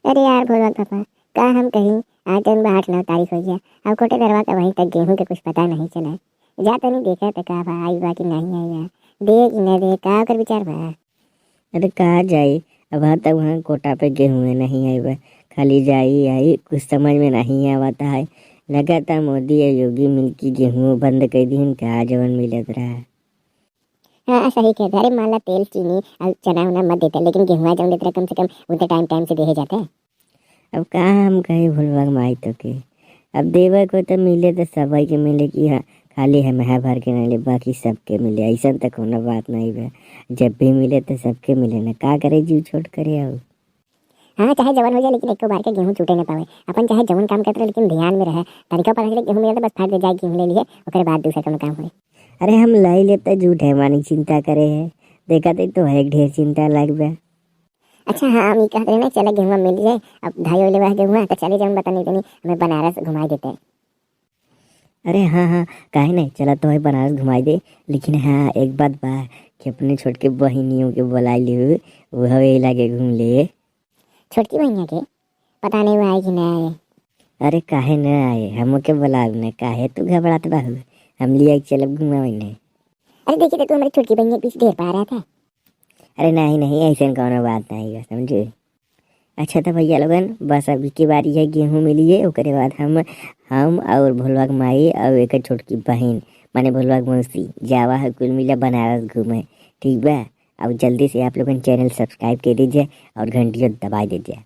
अरे यार भोला पापा, का हम कहीं आज जन 8-9 तारीख हो गया। अब कोटे दरवा का वहीं तक गेहूं के कुछ पता नहीं चला। जा तनी देखा तो का बा आई बा कि नहीं आई बा, दे कि न दे, का ओकर विचार बा। अरे कहाँ जाई, अब वहाँ तक वहाँ कोटा पे गेहूँ नहीं आई बा। खाली जाई आई कुछ समझ में नहीं आवता है। लगातार मोदी और योगी मिलके गेहूँ बंद कर दी का जवन मिलत रहा। हाँ सही कहते। अरे मान ला तेल चीनी और चना उना मत देते, लेकिन गेहुआ जौन देते कम से कम उतने टाइम से देहे जाते। अब कहाँ हम कहे भूलवा माई तो के, अब देवे को तो मिले तो सभी के मिले कि हाँ खाली हम है भर के नहीं ले, बाकी सबके मिले। ऐसा तक होना बात नहीं बा। जब भी मिले तो सबके मिले ना, का करे जीव छोट करे। अब हाँ चाहे जवन हो जाए, लेकिन एक बार के गेहूं छूटे न पावे। अपन चाहे जवन काम करते रहे, लेकिन ध्यान में रहे। तरीका पता चले गेहूं मिले तो बस फाट दे जाए, गेहूं ले लिए ओकरे बाद दूसरा कोनो काम हुए। अरे हम लाई लेते झूठ है मानी चिंता करे है। देखा तो है ढेर चिंता लग बा। अच्छा हाँ, हम कहते हैं ना चला गेहुआ मिल जाए। अब ढाई वाले बार गेहुआ तो चले जाऊँ, बता नहीं देनी हमें बनारस घुमा देते हैं। अरे हाँ हाँ, काहे नहीं, चला तो है बनारस घुमाई दे। लेकिन हाँ एक बात बा कि अपने छोटके बहिनियों के बुला लियो, वो हवे लागे घूम ले। छोटकी बहनिया के पता नहीं वो आए कि ना आए। अरे काहे न आए, हम के बुला ने, काहे तू घबरात बा। हम लिया चलब घुमावे ने। अरे देखिए तो तू हमारी छोटकी बहनिया के पीछे ढेर पा रहा था। अरे नहीं नहीं, ऐसा कौनो बात नहीं है, समझे। अच्छा तो भैया लोगन, बस अभी की बारी है गेहूँ मिलिए, ओकरे बाद हम और भोलवा के माई और एक छोटकी बहन माने भोलवा के मौसी जावा है कुल मिला बनारस घूमे। ठीक बा। अब जल्दी से आप लोगन चैनल सब्सक्राइब कर दीजिए और घंटियों दबा दीजिए।